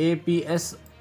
APS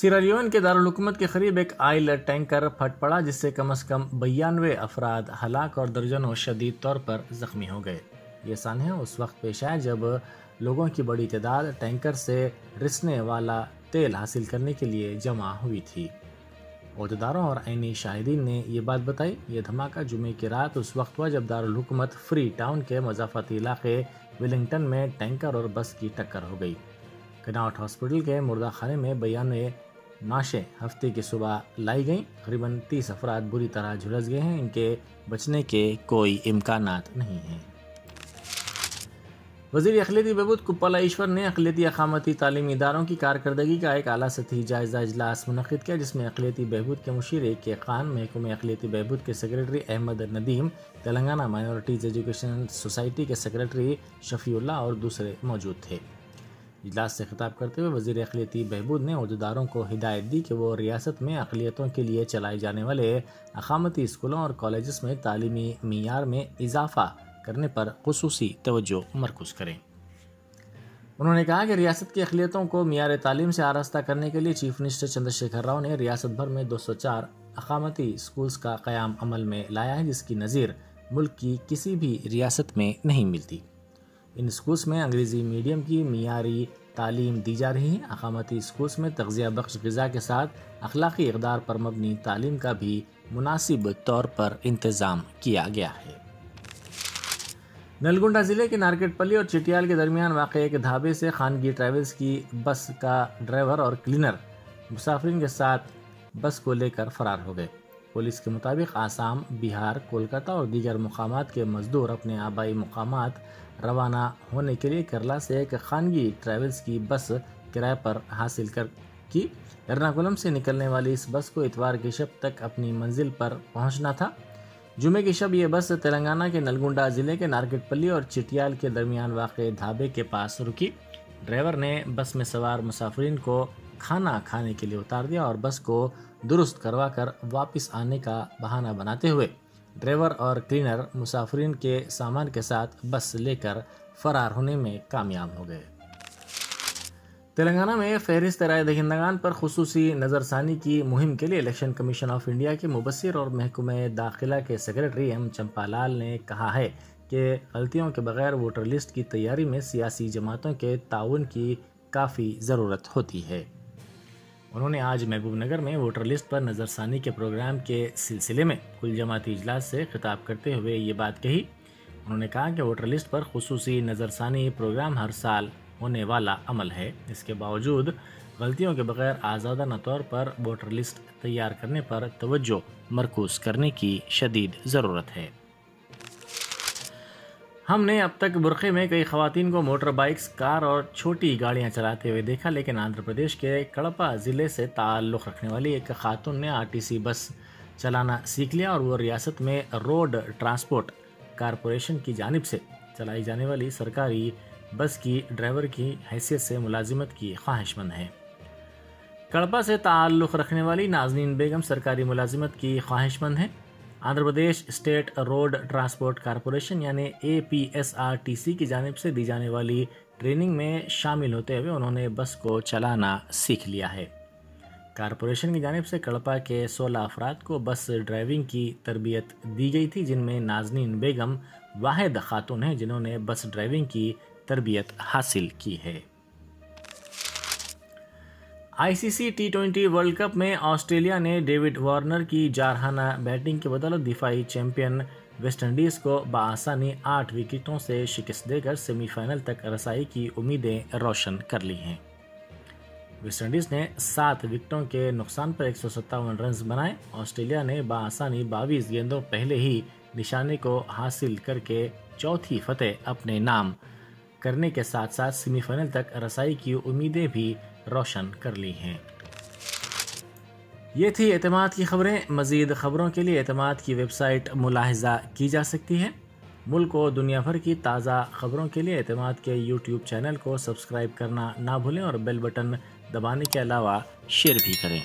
Sierra Leone کے دارالحکومت کے قریب ایک آئل ٹینکر پھٹ پڑا جس سے کم از کم 92 افراد ہلاک اور درجنوں شدید طور پر زخمی ہو گئے۔ یہ سانحہ اس وقت پیش آیا جب لوگوں کی بڑی تعداد ٹینکر سے رسنے والا تیل حاصل کرنے کے لیے جمع ہوئی تھی۔ عہدیداروں اور عینی شاہدین نے یہ بات بتائی۔ یہ دھماکہ جمعے کی رات اس وقت ہوا جب دارالحکومت فری ٹاؤن کے مضافاتی علاقے ویلنگٹن میں ٹینکر اور بس کی ٹکر ہو گئی۔ کناٹ ہاسپٹل کے مردہ خانے میں 92 نعشیں ہفتے کی صبح لائی گئیں۔ تقریباً 30 افراد بری طرح جھلس گئے ہیں، ان کے بچنے کے کوئی امکانات نہیں ہیں۔ وزیر اقلیتی بہبود کپالا ایشور نے اقلیتی اقامتی تعلیمی اداروں کی کارکردگی کا ایک اعلیٰ سطحی جائزہ اجلاس منعقد کیا، جس میں اقلیتی بہبود کے مشیر کے خان، محکمہ اقلیتی بہبود کے secretary Ahmed Nadeem, Telangana minorities education society کے سیکریٹری شفیع اللہ اور دوسرے موجود تھے۔ اجلاس سے خطاب کرتے ہوئے وزیر اقلیتی بہبود نے عہدیداروں کو ہدایت دی کہ وہ ریاست میں اقلیتوں کے لیے چلائے جانے والے اقامتی اسکولوں اور کالجز میں تعلیمی معیار میں اضافہ کرنے پر خصوصی توجہ مرکوز کریں۔ انہوں نے کہا کہ ریاست کی اقلیتوں کو معیار تعلیم سے آراستہ کرنے کے لیے چیف منسٹر چندر شیکھر راؤ نے ریاست بھر میں 204 اقامتی اسکولز کا قیام عمل میں لایا ہے، جس کی نظیر ملک کی کسی بھی ریاست میں نہیں ملتی۔ ان اسکولز میں انگریزی میڈیم کی معیاری تعلیم دی جا رہی ہے۔ اقامتی اسکولز میں تغذیہ بخش غذا کے ساتھ اخلاقی اقدار پر مبنی تعلیم کا بھی مناسب طور پر انتظام کیا گیا ہے۔ نلگنڈا ضلع کے نارکٹ پلی اور چٹیال کے درمیان واقع ایک ڈھابے سے خانگی ٹریولز کی بس کا ڈرائیور اور کلینر مسافرین کے ساتھ بس کو لے کر فرار ہو گئے۔ پولیس کے مطابق آسام، بہار، کولکاتہ اور دیگر مقامات کے مزدور اپنے آبائی مقامات روانہ ہونے کے لیے کیرلا سے ایک خانگی ٹریولز کی بس کرائے پر حاصل کی۔ ایرناکولم سے نکلنے والی اس بس کو اتوار کی شب تک اپنی منزل پر پہنچنا تھا۔ جمعے کی شب یہ بس تلنگانہ کے نلگنڈا ضلع کے نارکٹ پلی اور چٹیال کے درمیان واقع ڈھابے کے پاس رکی۔ ڈرائیور نے بس میں سوار مسافرین کو کھانا کھانے کے لیے اتار دیا اور بس کو درست کروا کر واپس آنے کا بہانہ بناتے ہوئے ڈرائیور اور کلینر مسافرین کے سامان کے ساتھ بس لے کر فرار ہونے میں کامیاب ہو گئے۔ تلنگانہ میں فہرست رائے دہندگان پر خصوصی نظر ثانی کی مہم کے لیے الیکشن کمیشن آف انڈیا کے مبصر اور محکمہ داخلہ کے سیکریٹری ایم چمپا لال نے کہا ہے کہ غلطیوں کے بغیر ووٹر لسٹ کی تیاری میں سیاسی جماعتوں کے تعاون کی کافی ضرورت ہوتی ہے۔ انہوں نے آج محبوب نگر میں ووٹر لسٹ پر نظر ثانی کے پروگرام کے سلسلے میں کل جماعتی اجلاس سے خطاب کرتے ہوئے یہ بات کہی۔ انہوں نے کہا کہ ووٹر لسٹ پر خصوصی نظر ثانی پروگرام ہر سال ہونے والا عمل ہے۔ اس کے باوجود غلطیوں کے بغیر آزادانہ طور پر ووٹر لسٹ تیار کرنے پر توجہ مرکوز کرنے کی شدید ضرورت ہے۔ ہم نے اب تک برقعے میں کئی خواتین کو موٹر بائکس، کار اور چھوٹی گاڑیاں چلاتے ہوئے دیکھا، لیکن آندھرا پردیش کے کڑپا ضلع سے تعلق رکھنے والی ایک خاتون نے RTC بس چلانا سیکھ لیا اور وہ ریاست میں روڈ ٹرانسپورٹ کارپوریشن کی جانب سے چلائی جانے والی سرکاری بس کی ڈرائیور کی حیثیت سے ملازمت کی خواہش مند ہے۔ کڑپا سے تعلق رکھنے والی نازنین بیگم سرکاری ملازمت کی خواہش مند ہیں۔ Andhra Pradesh state road transport corporation یعنی APSRTC کی جانب سے دی جانے والی ٹریننگ میں شامل ہوتے ہوئے انہوں نے بس کو چلانا سیکھ لیا ہے۔ کارپوریشن کی جانب سے کڑپا کے 16 افراد کو بس ڈرائیونگ کی تربیت دی گئی تھی، جن میں نازنین بیگم واحد خاتون ہیں جنہوں نے بس ڈرائیونگ کی تربیت حاصل کی ہے۔ ICC T20 ورلڈ کپ میں آسٹریلیا نے ڈیوڈ وارنر کی جارحانہ بیٹنگ کی بدولت دفاعی چیمپئن ویسٹ انڈیز کو بآسانی 8 وکٹوں سے شکست دے کر سیمی فائنل تک رسائی کی امیدیں روشن کر لی ہیں۔ ویسٹ انڈیز نے 7 وکٹوں کے نقصان پر 157 رنز بنائے۔ آسٹریلیا نے بآسانی 22 گیندوں پہلے ہی نشانے کو حاصل کر کے چوتھی فتح اپنے نام کرنے کے ساتھ ساتھ سیمی فائنل تک رسائی کی امیدیں بھی روشن کر لی ہیں۔ یہ تھی اعتماد کی خبریں۔ مزید خبروں کے لیے اعتماد کی ویب سائٹ ملاحظہ کی جا سکتی ہے۔ ملک و دنیا بھر کی تازہ خبروں کے لیے اعتماد کے YouTube چینل کو سبسکرائب کرنا نہ بھولیں اور بیل بٹن دبانے کے علاوہ شیئر بھی کریں۔